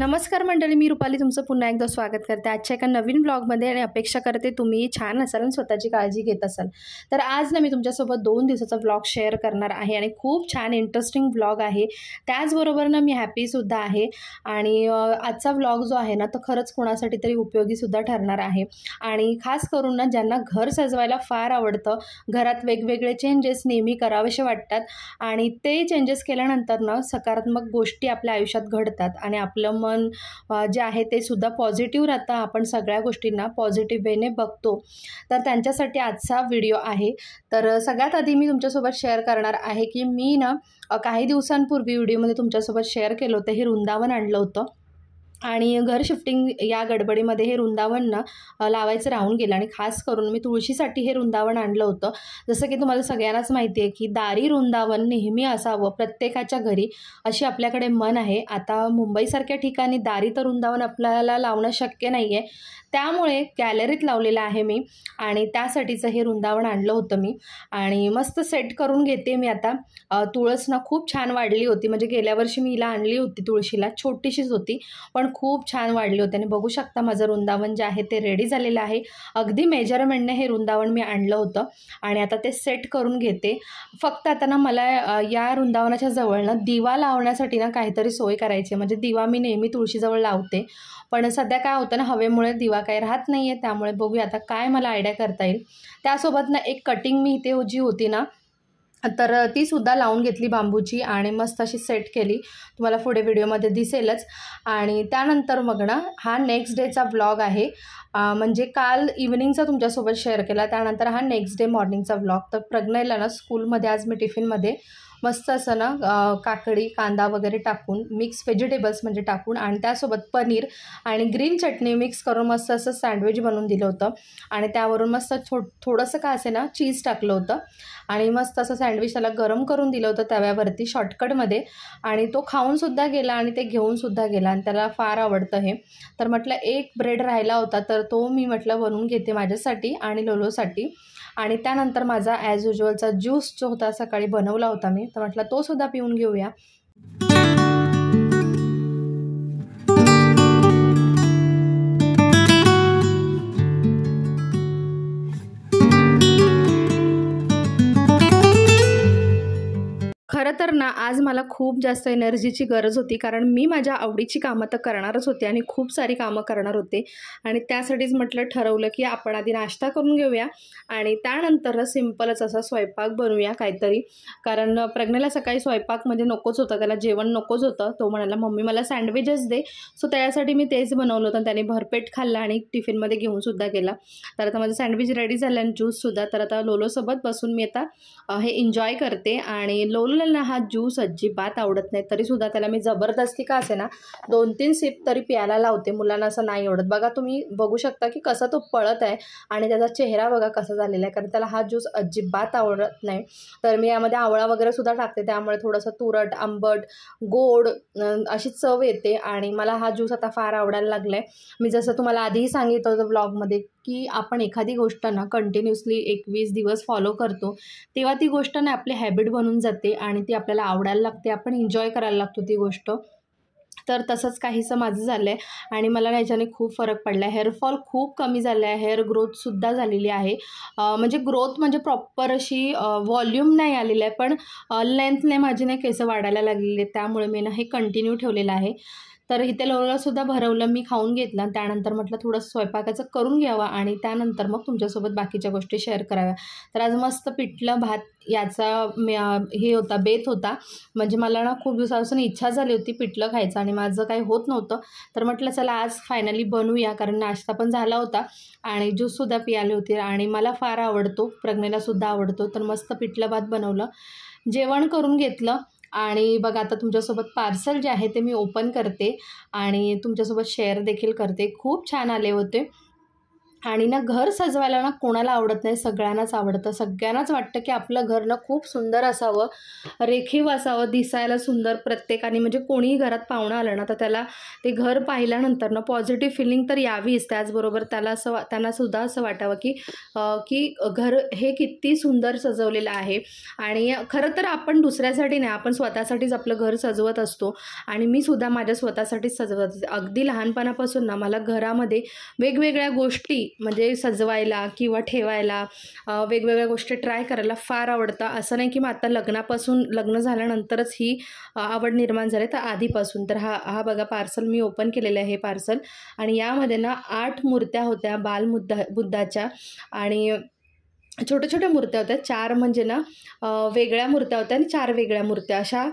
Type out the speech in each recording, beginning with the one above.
नमस्कार मंडळी, मी रुपाली तुमचं पुन्हा एकदा स्वागत करते आजच्या एका नवीन ब्लॉगमध्ये आणि अपेक्षा करते तुम्ही छान असाल आणि स्वतःची काळजी घेत असाल। तर आज ना मी तुमच्यासोबत 2 दिवसाचा ब्लॉग शेअर करणार आहे आणि खूप छान इंटरेस्टिंग ब्लॉग आहे। त्याचबरोबर ना मी हॅपी सुद्धा आहे आणि आजचा ब्लॉग जो आहे ना तो खरंच कोणासाठी तरी उपयोगी सुद्धा ठरणार आहे आणि खास करून ना ज्यांना घर सजवायला फार आवडतं, घरात वेगवेगळे चेंजेस नेहमी करावेसे वाटतात आणि ते चेंजेस केल्यानंतर ना सकारात्मक गोष्टी आपल्या आयुष्यात घडतात आणि आपलं मन जे आहे ते सुद्धा पॉझिटिव्ह राहतं। आपण सगळ्या गोष्टींना पॉझिटिव्ह वेने बघतो, तर त्यांच्यासाठी आजचा व्हिडिओ आहे। तर सगळ्यात आधी मी तुमच्यासोबत शेअर करणार आहे की मी ना काही दिवसांपूर्वी व्हिडिओमध्ये तुमच्यासोबत शेअर केलं होतं, हे वृंदावन आणलं होतं आणि घर शिफ्टिंग या गडबडीमध्ये हे वृंदावन ना लावायचं राहून गेलं आणि खास करून मी तुळशीसाठी हे वृंदावन आणलं होतं। जसं की तुम्हाला सगळ्यांनाच माहिती आहे की दारी वृंदावन नेहमी असावं प्रत्येकाच्या घरी, अशी आपल्याकडे मन आहे। आता मुंबईसारख्या ठिकाणी दारी तर वृंदावन आपल्याला लावणं शक्य नाही आहे, त्यामुळे गॅलरीत लावलेलं आहे मी आणि त्यासाठीचं हे वृंदावन आणलं होतं मी आणि मस्त सेट करून घेते मी आता। तुळस ना खूप छान वाढली होती, म्हणजे गेल्या वर्षी मी हिला आणली होती तुळशीला, छोटीशीच होती पण खूप छान वाढली होती आणि बघू शकता माझं वृंदावन जे आहे ते रेडी झालेलं आहे। अगदी मेजरमेंटने हे वृंदावन मी आणलं होतं आणि आता ते सेट करून घेते। फक्त आता ना मला या वृंदावनाच्या जवळ ना दिवा लावण्यासाठी ना काहीतरी सोय करायची, म्हणजे दिवा मी नेहमी तुळशीजवळ लावते पण सध्या काय होतं ना हवेमुळे दिवा काही राहत नाही आहे, त्यामुळे बघूया आता काय मला आयडिया करता येईल। त्यासोबत ना एक कटिंग मी इथे जी होती ना तर ती सुद्धा लावून घेतली बांबूची आणि मस्त अशी सेट केली, तुम्हाला पुढे व्हिडिओमध्ये दिसेलच। आणि त्यानंतर मग ना हा नेक्स्ट डेचा व्लॉग आहे, म्हणजे काल इव्हनिंगचा तुमच्यासोबत शेअर केला, त्यानंतर हा नेक्स्ट डे मॉर्निंगचा व्लॉग। तर प्रज्ञेला ना स्कूलमध्ये आज मी टिफिनमध्ये मस्त असं ना काकडी कांदा वगैरे टाकून मिक्स व्हेजिटेबल्स म्हणजे टाकून आणि त्यासोबत पनीर आणि ग्रीन चटणी मिक्स करून मस्त असं सँडविच बनवून दिलं होतं आणि त्यावरून मस्त थोडंसं का असे ना चीज टाकलं होतं आणि मस्त असं सँडविच त्याला गरम करून दिलं होतं तव्यावरती शॉर्टकटमध्ये आणि तो खाऊनसुद्धा गेला आणि ते घेऊनसुद्धा गेला आणि त्याला फार आवडतं हे। तर म्हटलं एक ब्रेड राहिला होता तर तो मी म्हटलं बनवून घेते माझ्यासाठी आणि लोलोसाठी आणि त्यानंतर माझा ॲज युजलचा ज्यूस जो होता सकाळी बनवला होता मी, तर म्हटलं तो सुद्धा पिऊन घेऊया। खरं तर ना आज मला खूप जास्त एनर्जीची गरज होती, कारण मी माझ्या आवडीची कामं तर करणारच होते आणि खूप सारी कामं करणार होते आणि त्यासाठीच म्हटलं ठरवलं की आपण आधी नाश्ता करून घेऊया आणि त्यानंतर सिंपलच असा स्वयंपाक बनवूया काहीतरी, कारण प्रज्ञेला सकाळी स्वयंपाकमध्ये नकोच होतं, त्याला जेवण नकोच होतं। तो म्हणाला मम्मी मला सँडविचच दे, सो त्यासाठी मी तेच बनवलं होतं, त्याने भरपेट खाल्ला आणि टिफिनमध्ये घेऊनसुद्धा गेला। तर आता माझं सँडविच रेडी झालं आणि ज्यूससुद्धा। तर आता लोलोसोबत बसून मी आता हे एन्जॉय करते आणि लोलोला हा ज्यूस अजिबात आवडत नाही, तरीसुद्धा त्याला मी जबरदस्ती का असे ना 2-3 सिप तरी प्यायला लावते। मुलांना असं नाही आवडत, बघा तुम्ही बघू शकता की कसा तो पळत आहे आणि त्याचा चेहरा बघा कसा झालेला आहे, कारण त्याला हा ज्यूस अजिबात आवडत नाही। तर मी यामध्ये आवळा वगैरे सुद्धा टाकते, त्यामुळे थोडंसं तुरट आंबट गोड अशी चव येते आणि मला हा ज्यूस आता फार आवडायला लागला आहे। मी जसं तुम्हाला आधीही सांगितलं होतं ब्लॉगमध्ये की आपण एखादी गोष्ट ना कंटिन्युअसली 21 दिवस फॉलो करतो, तेव्हा ती गोष्ट ना आपली हॅबिट बनून जाते आणि ती आपल्याला आवडायला लागते, आपण एन्जॉय करायला लागतो ती गोष्ट। तर तसंच काहीसं माझं झालं आहे आणि मला याच्याने खूप फरक पडला आहे। हेअरफॉल खूप कमी झाला आहे, हेअर ग्रोथसुद्धा झालेली आहे, म्हणजे ग्रोथ म्हणजे प्रॉपर अशी व्हॉल्यूम नाही आलेली आहे पण लेंथने माझी नाही केस वाढायला लागलेली आहे, त्यामुळे मी ना हे कंटिन्यू ठेवलेलं आहे। तर इथे लोलासुद्धा भरवलं, मी खाऊन घेतलं, त्यानंतर म्हटलं थोडंसं स्वयंपाकाचं करून घ्यावं आणि त्यानंतर मग तुमच्यासोबत बाकीच्या गोष्टी शेअर कराव्या। तर आज मस्त पिठलं भात याचा हे होता बेत होता, म्हणजे मला ना खूप दिवसापासून इच्छा झाली होती पिठलं खायचं आणि माझं काही होत नव्हतं, तर म्हटलं चला आज फायनली बनवूया, कारण नाश्ता पण झाला होता आणि ज्यूससुद्धा पियाले होते आणि मला फार आवडतो, प्रज्ञेलासुद्धा आवडतो। तर मस्त पिठलं भात बनवलं, जेवण करून घेतलं आणि बघा आता तुमच्यासोबत पार्सल जे आहे ते मी ओपन करते आणि तुमच्यासोबत शेअर देखील करते। खूप छान आले होते आणि ना घर सजवायला ना कोणाला आवडत नाही, सगळ्यांनाच आवडतं. सगळ्यांनाच वाटतं की आपलं घर ना खूप सुंदर असावं, रेखीव असावं, दिसायला सुंदर प्रत्येकाने. म्हणजे कोणीही घरात पाहुणं आलं ना तर त्याला ते घर पाहिल्यानंतर ना पॉझिटिव्ह फिलिंग तर यावीच. त्याचबरोबर त्यांना सुद्धा असं वाटावं की की घर हे किती सुंदर सजवलेलं आहे. आणि खरं तर आपण दुसऱ्यासाठी नाही, आपण स्वतःसाठीच आपलं घर सजवत असतो. आणि मी सुद्धा माझ्या स्वतःसाठीच सजवत असते. अगदी लहानपणापासून ना मला घरामध्ये वेगवेगळ्या गोष्टी म्हणजे सजवायला किंवा ठेवायला, वेगवेगळ्या गोष्टी ट्राय करायला फार आवडतं. असं नाही की मग आता लग्न झाल्यानंतरच ही आवड निर्माण झाली, तर आधीपासून. तर हा बघा पार्सल मी ओपन केलेलं आहे हे पार्सल. आणि यामध्ये ना 8 मूर्त्या होत्या बुद्धाच्या. आणि छोट्या छोट्या मूर्त्या होत्या. 4 म्हणजे ना वेगळ्या मूर्त्या होत्या आणि 4 वेगळ्या मूर्त्या, अशा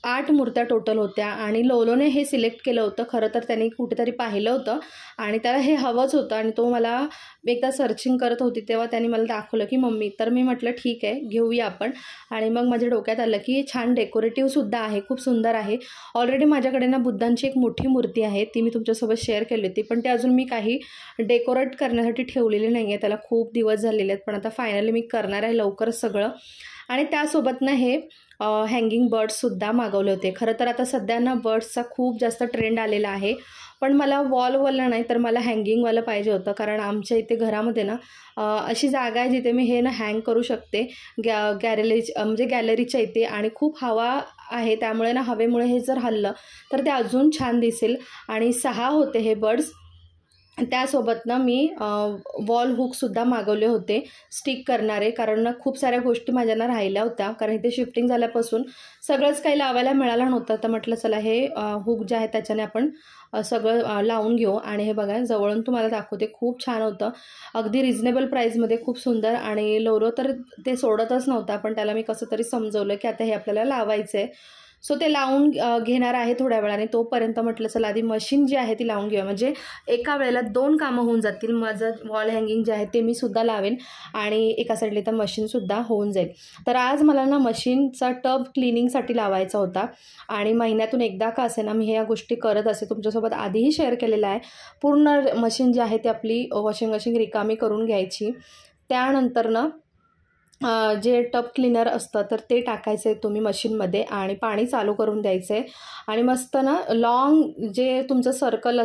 8 मूर्त्या टोटल होत्या. आणि लोलोने हे सिलेक्ट केलं होतं. खरं तर त्यांनी कुठेतरी पाहिलं होतं आणि त्याला हे हवंच होतं. आणि तो मला एकदा सर्चिंग करत होती तेव्हा त्यांनी मला दाखवलं की मम्मी. तर मी म्हटलं ठीक आहे, घेऊया आपण. आणि मग माझ्या डोक्यात आलं की छान डेकोरेटिव्हसुद्धा आहे, खूप सुंदर आहे. ऑलरेडी माझ्याकडे ना बुद्धांची एक मोठी मूर्ती आहे, ती मी तुमच्यासोबत शेअर केली होती. पण ते अजून मी काही डेकोरेट करण्यासाठी ठेवलेली नाही आहे, त्याला खूप दिवस झालेले आहेत. पण आता फायनली मी करणार आहे लवकरच सगळं. आणि त्यासोबतनं हे हँगिंग बर्ड्ससुद्धा मागवले होते. खरं तर आता सध्या ना बर्ड्सचा खूप जास्त ट्रेंड आलेला आहे. पण मला वॉलवालं नाही तर मला हँगिंगवालं पाहिजे होतं. कारण आमच्या इथे घरामध्ये ना अशी जागा आहे जिथे मी हे ना हँग करू शकते, म्हणजे गॅलरीच्या इथे. आणि खूप हवा आहे, त्यामुळे ना हवेमुळे हे जर हललं तर ते अजून छान दिसेल. आणि 6 होते हे बर्ड्स. त्यासोबत ना मी वॉल हुकसुद्धा मागवले होते स्टिक करणारे. कारण ना खूप साऱ्या गोष्टी माझ्यांना राहिल्या होत्या, कारण इथे शिफ्टिंग झाल्यापासून सगळंच काही लावायला मिळालं नव्हतं. तर म्हटलं चला हे हुक जे आहे त्याच्याने आपण सगळं लावून घेऊ. आणि हे बघा जवळून तुम्हाला दाखवते, खूप छान होतं, अगदी रिजनेबल प्राईजमध्ये, खूप सुंदर. आणि लोरो तर ते सोडतच नव्हता, पण त्याला मी कसं तरी समजवलं की आता हे आपल्याला लावायचं आहे. सो ते लावून घेणार आहे थोड्या वेळाने. तोपर्यंत म्हटलं चला आधी मशीन जी आहे ती लावून घेऊया, म्हणजे एका वेळेला 2 कामं होऊन जातील. माझं वॉल हँगिंग जे आहे ते मी सुद्धा लावेन आणि एका साईडला तर मशीनसुद्धा होऊन जाईल. तर आज मला ना मशीनचा टब क्लिनिंगसाठी लावायचा होता. आणि महिन्यातून एकदा का असे ना मी ह्या गोष्टी करत असे, तुमच्यासोबत आधीही शेअर केलेलं आहे. पूर्ण मशीन जी आहे ती आपली वॉशिंग मशीन रिकामी करून घ्यायची. त्यानंतर ना जे टब क्लीनर असतं तर ते टाकायचं आहे तुम्ही मशीनमध्ये आणि पाणी चालू करून द्यायचं आहे. आणि मस्त ना लाँग जे तुमचं सायकल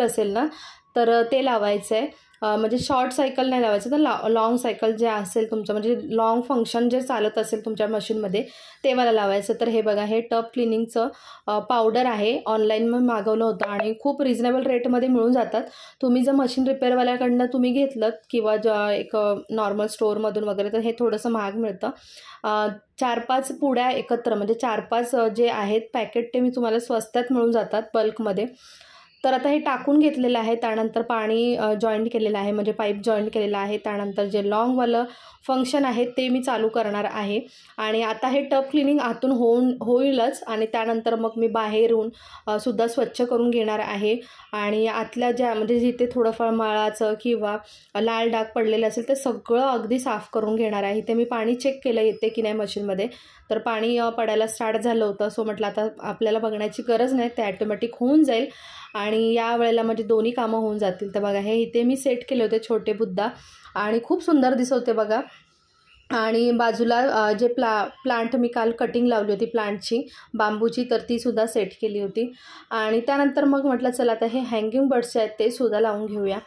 असेल ना तर ते लावायचं आहे. म्हणजे शॉर्ट सायकल नाही लावायचं, तर लाँग सायकल जे असेल तुमचं, म्हणजे लाँग फंक्शन जे चालत असेल तुमच्या मशीनमध्ये ते मला लावायचं. तर हे बघा, हे टब क्लिनिंगचं पावडर आहे, ऑनलाईन मी मागवलं होतं आणि खूप रिजनेबल रेटमध्ये मिळून जातात. तुम्ही जर मशीन रिपेअरवाल्याकडनं तुम्ही घेतलं किंवा एक नॉर्मल स्टोअरमधून वगैरे, तर हे थोडंसं महाग मिळतं. 4-5 पुड्या एकत्र, म्हणजे 4-5 जे आहेत पॅकेट, ते मी तुम्हाला स्वस्तात मिळून जातात बल्कमध्ये. तर आता हे टाकून घेतलेलं आहे. त्यानंतर पाणी जॉईंट केलेलं आहे, म्हणजे पाईप जॉईंट केलेला आहे. त्यानंतर जे लाँगवालं फंक्शन आहे ते मी चालू करणार आहे. आणि आता हे टब क्लिनिंग आतून होईलच. आणि त्यानंतर मग मी बाहेरून सुद्धा स्वच्छ करून घेणार आहे. आणि आतल्या ज्या म्हणजे जिथे थोडंफार मळाचं किंवा लाल डाग पडलेले असेल ते सगळं अगदी साफ करून घेणार आहे. इथे मी पाणी चेक केलं येते की नाही मशीनमध्ये, तर पाणी पडायला स्टार्ट झालं होतं. सो म्हटलं आता आपल्याला बघण्याची गरज नाही, ते ॲटोमॅटिक होऊन जाईल. आणि या वेळेला म्हणजे दोन्ही कामं होऊन जातील. तर बघा, हे इथे मी सेट केले होते छोटे बुद्धा आणि खूप सुंदर दिसत होते बघा. आणि बाजूला जे प्लांट मी काल कटिंग लावली होती प्लांटची, बांबूची, तर ती सुद्धा सेट केली होती. आणि त्यानंतर मग म्हटलं चला आता हे हँगिंग बर्ड्स आहेत ते सुद्धा लावून घेऊया.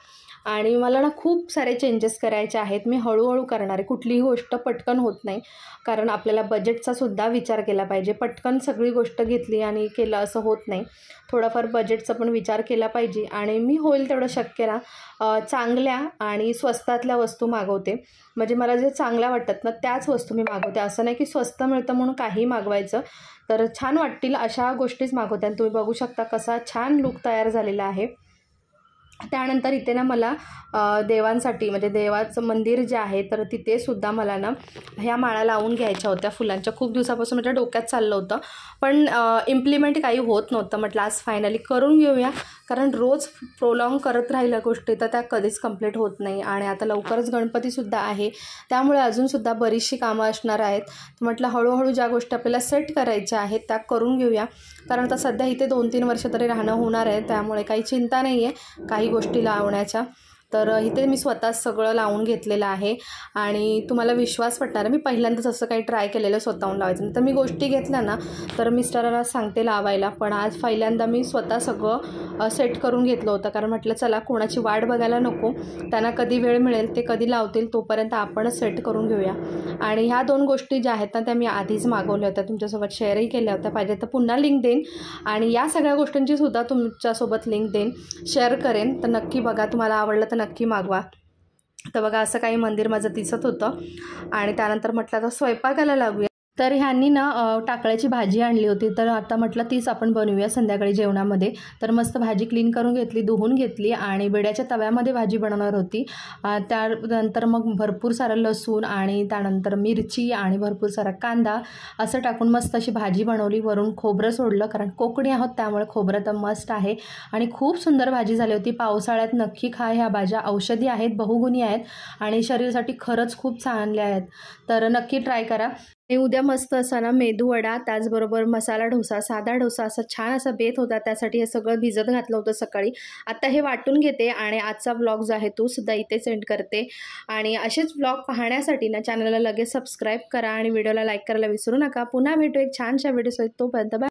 आणि मला ना खूप सारे चेंजेस करायचे आहेत. मी हळूहळू करणार आहे, कुठलीही गोष्ट पटकन होत नाही, कारण आपल्याला बजेटचा सुद्धा विचार केला पाहिजे. पटकन सगळी गोष्ट घेतली आणि केलं असं होत नाही, थोडाफार बजेटचा पण विचार केला पाहिजे. आणि मी होईल तेवढं शक्य ना चांगल्या आणि स्वस्तातल्या वस्तू मागवते, म्हणजे मला जे चांगल्या वाटतात ना त्याच वस्तू मी मागवते. असं नाही की स्वस्त मिळतं म्हणून काही मागवायचं, तर छान वाटतील अशा गोष्टीच मागवते. आणि तुम्ही बघू शकता कसा छान लुक तयार झालेला आहे. त्यानंतर इथे ना मला देवांसाठी, म्हणजे देवाचं मंदिर जे आहे तर तिथे सुद्धा मला ना ह्या माळा लावून घ्यायच्या होत्या फुलांच्या. खूप दिवसापासून माझ्या डोक्यात चाललं होतं, पण इम्प्लिमेंट काही होत नव्हतं. म्हटलं आज फायनली करून घेऊया, कारण रोज प्रोलॉंग करत राहिल्या गोष्टी तर त्या कधीच कंप्लीट होत नाही. आणि आता लवकरच गणपतीसुद्धा आहे, त्यामुळे अजूनसुद्धा बरीचशी कामं असणार आहेत. म्हटलं हळूहळू ज्या गोष्टी आपल्याला सेट करायच्या आहेत त्या करून घेऊया, कारण आता सध्या इथे 2-3 वर्ष तरी राहणं होणार आहे, त्यामुळे काही चिंता नाही आहे काही गोष्टी लावण्याच्या. तर इथे मी स्वतः सगळं लावून घेतलेलं आहे आणि तुम्हाला विश्वास वाटणार, मी पहिल्यांदाच असं काही ट्राय केलेलं स्वतःहून लावायचं. तर मी गोष्टी घेतल्या ना तर मिस्टरांना सांगते लावायला, पण आज पहिल्यांदा मी स्वतः सगळं सेट करून घेतलं होतं. कारण म्हटलं चला कोणाची वाट बघायला नको, त्यांना कधी वेळ मिळेल ते कधी लावतील तोपर्यंत आपणच सेट करून घेऊया. आणि ह्या 2 गोष्टी ज्या आहेत ना त्या मी आधीच मागवल्या होत्या, तुमच्यासोबत शेअरही केल्या होत्या. पाहिजे तर पुन्हा लिंक देईन आणि या सगळ्या गोष्टींची सुद्धा तुमच्यासोबत लिंक देईन, शेअर करेन. तर नक्की बघा, तुम्हाला आवडलं तर नक्की मागवा. तर बघा असं काही मंदिर माझं दिसत होतं आणि त्यानंतर म्हटलं आता स्वयंपाकाला लागूया. तर ह्यांनी ना टाकळ्याची भाजी आणली होती, तर आता म्हटलं तीच आपण बनवूया संध्याकाळी जेवणामध्ये. तर मस्त भाजी क्लीन करून घेतली, धुवून घेतली आणि बेड्याच्या तव्यामध्ये भाजी बनवणार होती. त्यानंतर मग भरपूर सारं लसूण आणि त्यानंतर मिरची आणि भरपूर सारा कांदा असं टाकून मस्त अशी भाजी बनवली. वरून खोबरं सोडलं, कारण कोकणी आहोत त्यामुळे खोबरं तर मस्त आहे आणि खूप सुंदर भाजी झाली होती. पावसाळ्यात नक्की खा ह्या भाज्या, औषधी आहेत, बहुगुणी आहेत आणि शरीरासाठी खरंच खूप चांगल्या आहेत. तर नक्की ट्राय करा. मी उद्या मस्त असा ना मेदूवडा, त्याचबरोबर मसाला डोसा, साधा डोसा असं छान असा बेत होता, त्यासाठी हे सगळं भिजत घातलं होतं सकाळी. आता हे वाटून घेते आणि आजचा व्लॉग जो आहे तो सुद्धा इथे सेंड करते. आणि असेच व्लॉग पाहण्यासाठी ना चॅनलला लगेच सबस्क्राईब करा आणि व्हिडिओला लाईक करायला विसरू नका. पुन्हा भेटू एक छानशा व्हिडिओसोबत, तोपर्यंत बाय.